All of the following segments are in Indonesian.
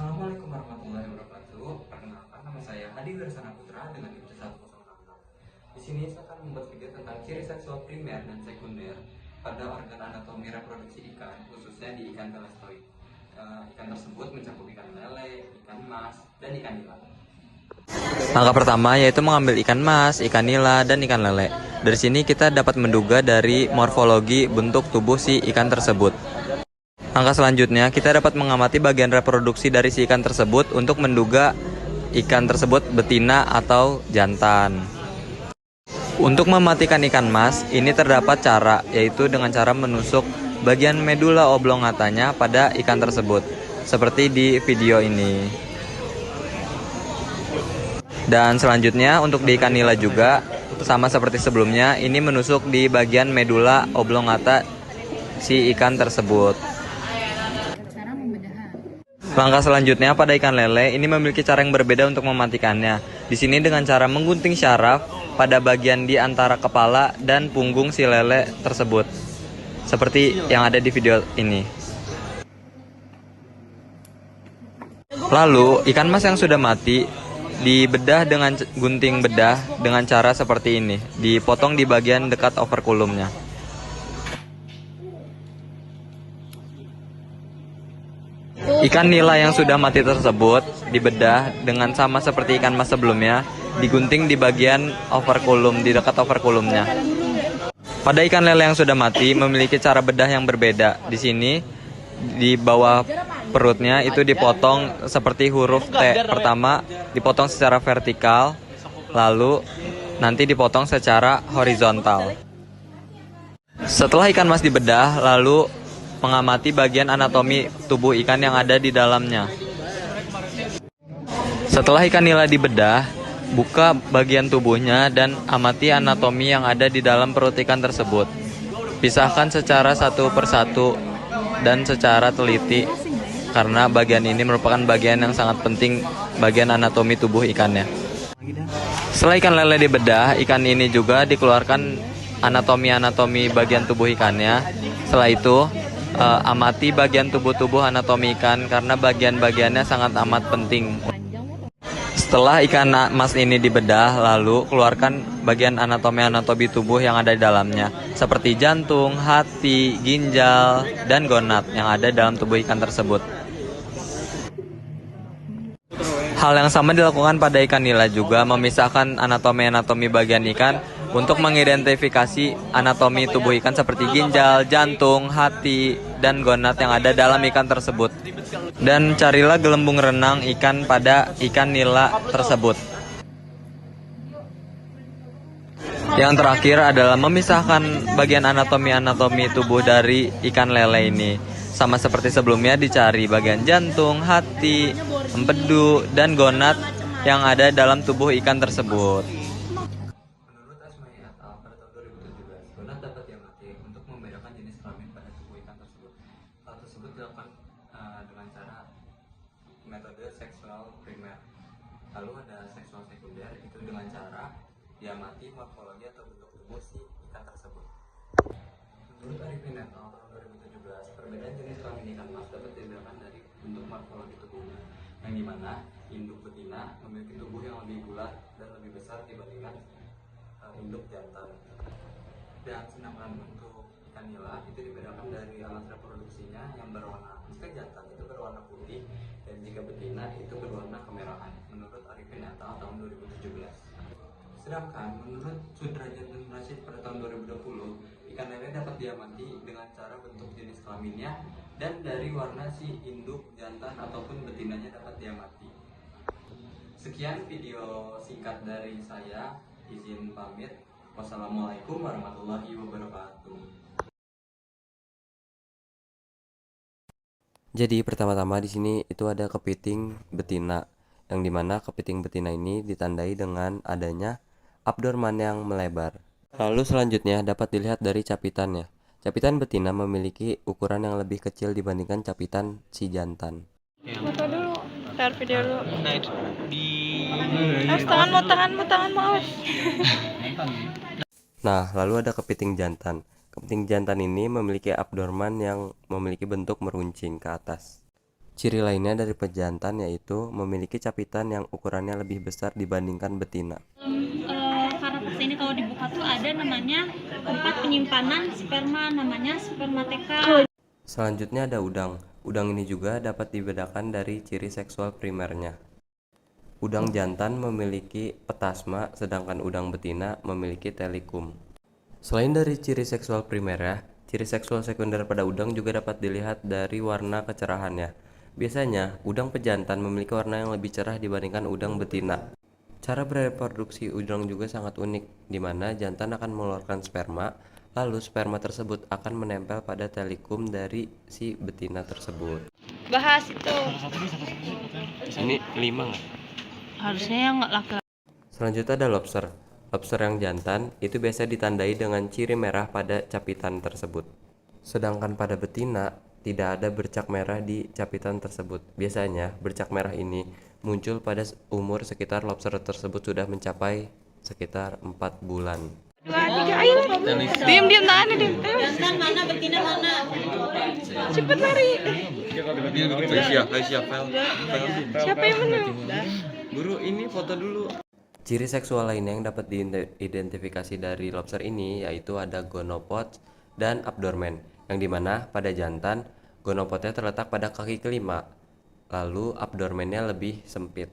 Assalamualaikum warahmatullahi wabarakatuh. Perkenalkan, nama saya Hadi Wirsana Putra dengan IPC 1066. Di sini saya akan membuat video tentang ciri seksual primer dan sekunder pada organ anatomi reproduksi ikan, khususnya di ikan telestoid. Ikan tersebut mencakup ikan lele, ikan mas, dan ikan nila. Langkah pertama yaitu mengambil ikan mas, ikan nila, dan ikan lele. Dari sini kita dapat menduga dari morfologi bentuk tubuh si ikan tersebut. Langkah selanjutnya kita dapat mengamati bagian reproduksi dari si ikan tersebut untuk menduga ikan tersebut betina atau jantan. Untuk mematikan ikan mas, ini terdapat cara, yaitu dengan cara menusuk bagian medula oblongatanya pada ikan tersebut, seperti di video ini. Dan selanjutnya untuk di ikan nila juga sama seperti sebelumnya, ini menusuk di bagian medula oblongata si ikan tersebut. Langkah selanjutnya pada ikan lele ini memiliki cara yang berbeda untuk mematikannya. Di sini dengan cara menggunting syaraf pada bagian di antara kepala dan punggung si lele tersebut, seperti yang ada di video ini. Lalu ikan mas yang sudah mati dibedah dengan gunting bedah dengan cara seperti ini, dipotong di bagian dekat operculumnya. Ikan nila yang sudah mati tersebut dibedah dengan sama seperti ikan mas sebelumnya, digunting di bagian operculum, di dekat operculumnya. Pada ikan lele yang sudah mati memiliki cara bedah yang berbeda. Di sini di bawah perutnya itu dipotong seperti huruf T. Pertama dipotong secara vertikal, lalu nanti dipotong secara horizontal. Setelah ikan mas dibedah, lalu mengamati bagian anatomi tubuh ikan yang ada di dalamnya. Setelah ikan nila dibedah, buka bagian tubuhnya dan amati anatomi yang ada di dalam perut ikan tersebut. Pisahkan secara satu persatu dan secara teliti, karena bagian ini merupakan bagian yang sangat penting, bagian anatomi tubuh ikannya. Setelah ikan lele dibedah, ikan ini juga dikeluarkan anatomi bagian tubuh ikannya. Setelah itu amati bagian tubuh anatomi ikan karena bagian-bagiannya sangat amat penting. Setelah ikan mas ini dibedah, lalu keluarkan bagian anatomi tubuh yang ada di dalamnya, seperti jantung, hati, ginjal, dan gonad yang ada dalam tubuh ikan tersebut. Hal yang sama dilakukan pada ikan nila juga, memisahkan anatomi bagian ikan untuk mengidentifikasi anatomi tubuh ikan seperti ginjal, jantung, hati, dan gonad yang ada dalam ikan tersebut. Dan carilah gelembung renang ikan pada ikan nila tersebut. Yang terakhir adalah memisahkan bagian anatomi tubuh dari ikan lele ini. Sama seperti sebelumnya, dicari bagian jantung, hati, empedu, dan gonad yang ada dalam tubuh ikan tersebut. Menurut Asma'i et al. Pada tahun 2017, gonad dapat diamati untuk membedakan jenis kelamin pada tubuh ikan tersebut. Hal tersebut dilakukan dengan cara metode seksual primer. Lalu ada seksual sekunder, itu dengan cara diamati morfologi atau bentuk tubuh si ikan tersebut. Menurut Arifin et al. Tahun 2017, perbedaan jenis kelamin ikan mas dapat dibedakan dari bentuk morfologi tubuhnya, yang dimana induk betina memiliki tubuh yang lebih bulat dan lebih besar dibandingkan induk jantan. Dan sedangkan untuk ikan nila itu dibedakan dari alat reproduksinya yang berwarna, jika jantan itu berwarna putih dan jika betina itu berwarna kemerahan, menurut Arifin et al. Tahun 2017. Sedangkan menurut Sudrajat dan Rashid pada tahun 2020, ikan lele dapat diamati dengan cara bentuk jenis kelaminnya dan dari warna si induk, jantan, ataupun betinanya dapat diamati. Sekian video singkat dari saya, izin pamit. Wassalamualaikum warahmatullahi wabarakatuh. Jadi pertama-tama di sini itu ada kepiting betina, yang dimana kepiting betina ini ditandai dengan adanya abdorman yang melebar. Lalu selanjutnya dapat dilihat dari capitannya. Capitan betina memiliki ukuran yang lebih kecil dibandingkan capitan si jantan. Foto dulu, ntar video dulu. Awas tanganmu, awas. Nah, lalu ada kepiting jantan. Kepiting jantan ini memiliki abdorman yang memiliki bentuk meruncing ke atas. Ciri lainnya dari pejantan yaitu memiliki capitan yang ukurannya lebih besar dibandingkan betina. Karapas ini kalau dibuka tuh ada namanya tempat penyimpanan sperma, namanya spermateka. Selanjutnya ada udang. Udang ini juga dapat dibedakan dari ciri seksual primernya. Udang jantan memiliki petasma, sedangkan udang betina memiliki telikum. Selain dari ciri seksual primernya, ciri seksual sekunder pada udang juga dapat dilihat dari warna kecerahannya. Biasanya, udang pejantan memiliki warna yang lebih cerah dibandingkan udang betina. Cara bereproduksi udang juga sangat unik, di mana jantan akan mengeluarkan sperma, lalu sperma tersebut akan menempel pada telikum dari si betina tersebut. Bahas itu. Ini 5 nggak? Harusnya yang laki-laki. Selanjutnya ada lobster. Lobster yang jantan itu biasa ditandai dengan ciri merah pada capitan tersebut. Sedangkan pada betina, tidak ada bercak merah di capitan tersebut. Biasanya, bercak merah ini muncul pada umur sekitar lobster tersebut sudah mencapai sekitar 4 bulan. 2, 3, ayo. Diam, tahan diam. Ayo. Jantan mana, betina mana? Cepet lari. Siapa yang menang? Guru, ini foto dulu. Ciri seksual lainnya yang dapat diidentifikasi dari lobster ini yaitu ada gonopods dan abdomen, yang dimana pada jantan gonopodnya terletak pada kaki kelima, lalu abdomennya lebih sempit.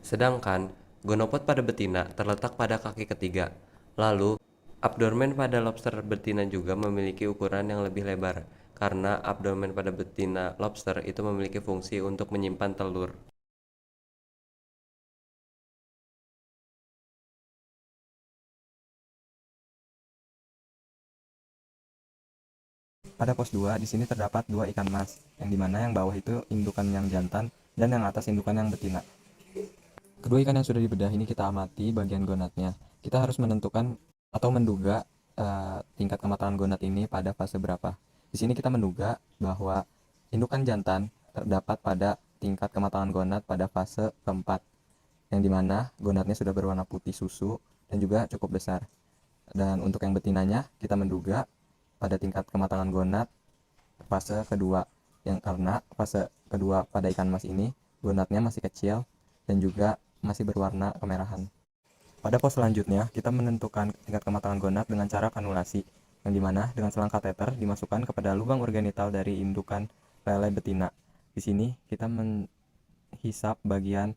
Sedangkan gonopod pada betina terletak pada kaki ketiga, lalu abdomen pada lobster betina juga memiliki ukuran yang lebih lebar, karena abdomen pada betina lobster itu memiliki fungsi untuk menyimpan telur. Pada pos 2, di sini terdapat 2 ikan mas, yang dimana yang bawah itu indukan yang jantan dan yang atas indukan yang betina. Kedua ikan yang sudah dibedah ini kita amati bagian gonadnya. Kita harus menentukan atau menduga tingkat kematangan gonad ini pada fase berapa. Di sini kita menduga bahwa indukan jantan terdapat pada tingkat kematangan gonad pada fase keempat, yang dimana gonadnya sudah berwarna putih susu dan juga cukup besar. Dan untuk yang betinanya kita menduga pada tingkat kematangan gonad fase kedua, yang karena fase kedua pada ikan mas ini gonadnya masih kecil dan juga masih berwarna kemerahan. Pada pos selanjutnya kita menentukan tingkat kematangan gonad dengan cara kanulasi, yang dimana dengan selang kateter dimasukkan kepada lubang urogenital dari indukan lele betina. Di sini kita menghisap bagian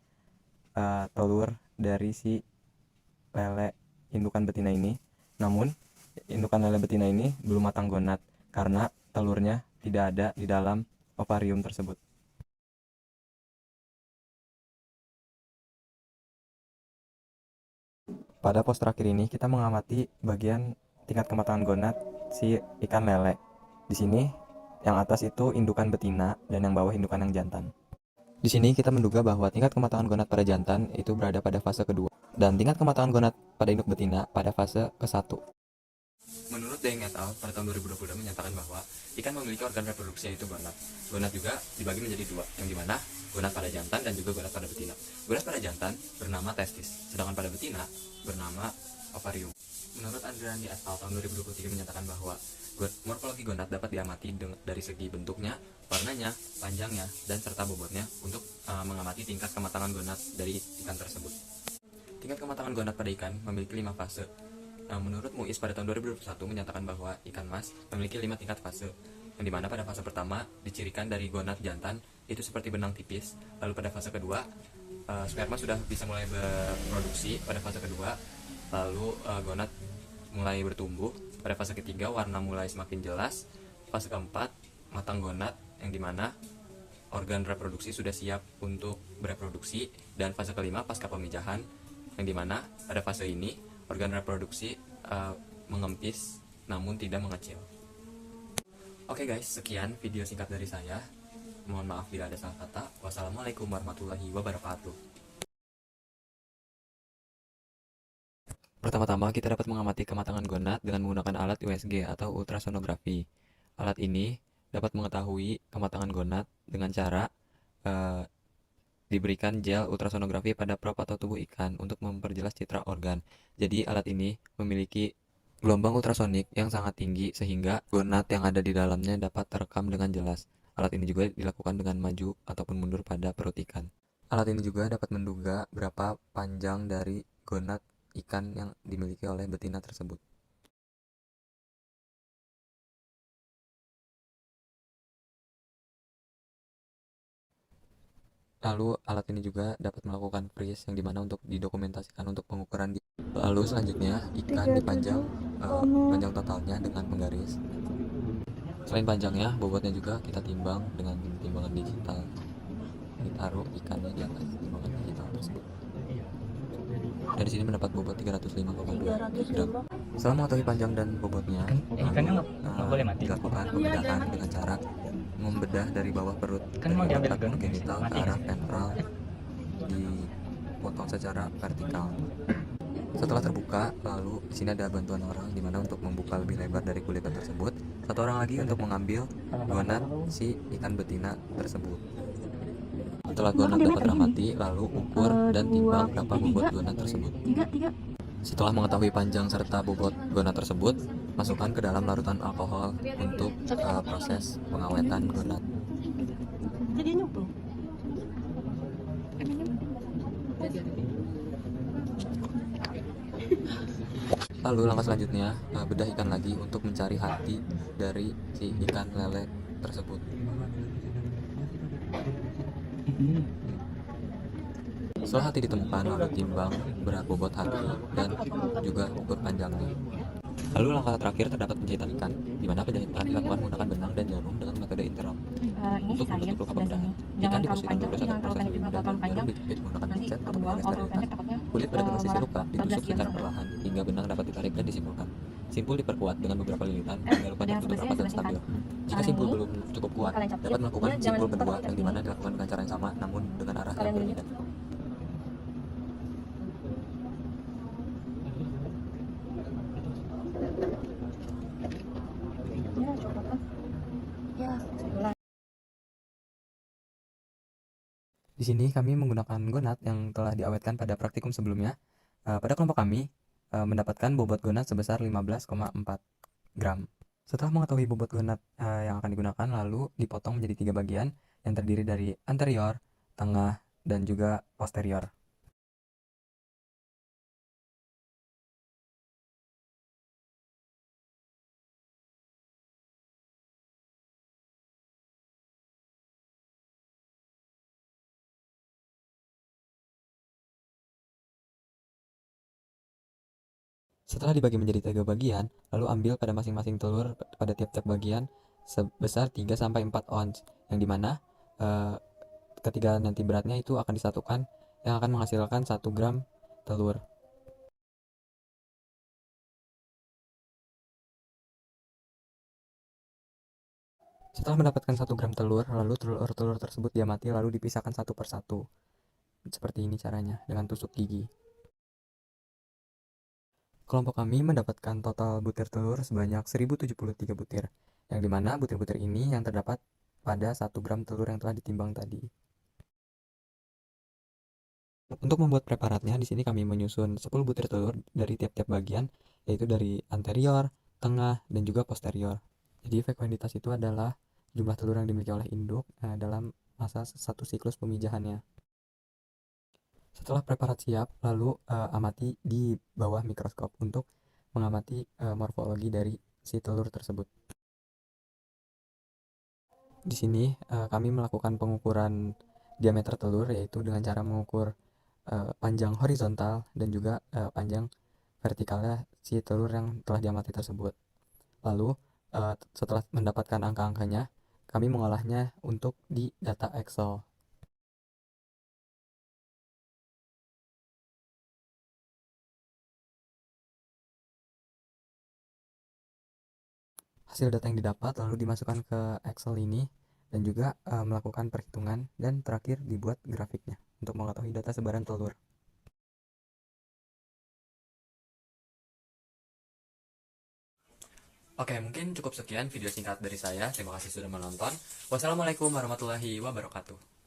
telur dari si lele indukan betina ini. Namun indukan lele betina ini belum matang gonad karena telurnya tidak ada di dalam ovarium tersebut. Pada pos terakhir ini kita mengamati bagian tingkat kematangan gonad si ikan lele. Di sini yang atas itu indukan betina dan yang bawah indukan yang jantan. Di sini kita menduga bahwa tingkat kematangan gonad pada jantan itu berada pada fase kedua dan tingkat kematangan gonad pada induk betina pada fase ke-1. Menurut Deng et al. Pada tahun 2022 menyatakan bahwa ikan memiliki organ reproduksi yaitu gonad. Gonad juga dibagi menjadi 2, yang dimana gonad pada jantan dan juga gonad pada betina. Gonad pada jantan bernama testis, sedangkan pada betina bernama ovarium. Menurut Andriani et al. Tahun 2023 menyatakan bahwa morfologi gonad dapat diamati dari segi bentuknya, warnanya, panjangnya, dan serta bobotnya untuk mengamati tingkat kematangan gonad dari ikan tersebut. Tingkat kematangan gonad pada ikan memiliki 5 fase. Menurut MUIS pada tahun 2021 menyatakan bahwa ikan mas memiliki 5 tingkat fase, yang dimana pada fase pertama dicirikan dari gonad jantan itu seperti benang tipis, lalu pada fase kedua sperma sudah bisa mulai berproduksi pada fase kedua, lalu gonad mulai bertumbuh, pada fase ketiga warna mulai semakin jelas, fase keempat matang gonad, yang dimana organ reproduksi sudah siap untuk bereproduksi, dan fase kelima pasca pemijahan, yang dimana pada fase ini organ reproduksi mengempis namun tidak mengecil. Oke guys, sekian video singkat dari saya. Mohon maaf bila ada salah kata. Wassalamualaikum warahmatullahi wabarakatuh. Pertama-tama kita dapat mengamati kematangan gonad dengan menggunakan alat USG atau ultrasonografi. Alat ini dapat mengetahui kematangan gonad dengan cara diberikan gel ultrasonografi pada prop atau tubuh ikan untuk memperjelas citra organ. Jadi alat ini memiliki gelombang ultrasonik yang sangat tinggi sehingga gonad yang ada di dalamnya dapat terekam dengan jelas. Alat ini juga dilakukan dengan maju ataupun mundur pada perut ikan. Alat ini juga dapat menduga berapa panjang dari gonad ikan yang dimiliki oleh betina tersebut. Lalu alat ini juga dapat melakukan freeze yang dimana untuk didokumentasikan untuk pengukuran. Lalu selanjutnya ikan dipanjang panjang totalnya dengan penggaris. Selain panjangnya, bobotnya juga kita timbang dengan timbangan digital. Ditaruh ikannya di atas timbangan digital tersebut. Dari sini mendapat bobot 305,2 gram. Setelah mengetahui panjang dan bobotnya, Ikannya nggak boleh mati. dilakukan pembedahan dengan cara membedah dari bawah perut Kan dari mau diambil tempat gun, genital ke mati arah nggak? ventral, dipotong secara vertikal. Setelah terbuka, lalu di sini ada bantuan orang di mana untuk membuka lebih lebar dari kulit tersebut. Satu orang lagi untuk mengambil gonad si ikan betina tersebut. Setelah gonad dapat teramati, lalu ukur dan timbang berapa bobot gonad tersebut. Setelah mengetahui panjang serta bobot gonad tersebut, masukkan ke dalam larutan alkohol untuk proses pengawetan gonad. Lalu langkah selanjutnya, bedah ikan lagi untuk mencari hati dari si ikan lele tersebut. Setelah hati ditemukan, lalu timbang berat bobot hati dan juga ukur panjangnya. Lalu langkah terakhir terdapat penjahitan ikan, di mana penjahitan dilakukan menggunakan benang dan jarum dengan metode interlock untuk menutup luka pembedahan. Ikan diposisikan berbeda saat proses pembedahan dan jarum dijepit menggunakan pincet untuk mengeles sterilitas. Kulit pada bagian sisi luka ditusuk secara perlahan hingga benang dapat ditarik dan disimpulkan. Simpul diperkuat dengan beberapa lilitan hingga luka tertutup rapat dan stabil. Jika simpul belum cukup kuat, dapat melakukan simpul kedua yang dimana dilakukan dengan cara yang sama namun dengan arah yang berbeda. Di sini kami menggunakan gonad yang telah diawetkan pada praktikum sebelumnya. Pada kelompok kami mendapatkan bobot gonad sebesar 15,4 gram. Setelah mengetahui bobot gonad yang akan digunakan, lalu dipotong menjadi 3 bagian yang terdiri dari anterior, tengah, dan juga posterior. Setelah dibagi menjadi 3 bagian, lalu ambil pada masing-masing telur pada tiap-tiap bagian sebesar 3-4 ons, yang dimana ketika nanti beratnya itu akan disatukan yang akan menghasilkan 1 gram telur. Setelah mendapatkan 1 gram telur, lalu telur-telur tersebut diamati lalu dipisahkan satu persatu. Seperti ini caranya, dengan tusuk gigi. Kelompok kami mendapatkan total butir telur sebanyak 1073 butir, yang dimana butir-butir ini yang terdapat pada 1 gram telur yang telah ditimbang tadi. Untuk membuat preparatnya, di sini kami menyusun 10 butir telur dari tiap-tiap bagian, yaitu dari anterior, tengah, dan juga posterior. Jadi frekuensitas itu adalah jumlah telur yang dimiliki oleh induk dalam masa satu siklus pemijahannya. Setelah preparat siap, lalu amati di bawah mikroskop untuk mengamati morfologi dari si telur tersebut. Di sini kami melakukan pengukuran diameter telur, yaitu dengan cara mengukur panjang horizontal dan juga panjang vertikalnya si telur yang telah diamati tersebut. Lalu setelah mendapatkan angka-angkanya, kami mengolahnya untuk di data Excel. Hasil data yang didapat lalu dimasukkan ke Excel ini dan juga melakukan perhitungan dan terakhir dibuat grafiknya untuk mengetahui data sebaran telur. Oke, mungkin cukup sekian video singkat dari saya. Terima kasih sudah menonton. Wassalamualaikum warahmatullahi wabarakatuh.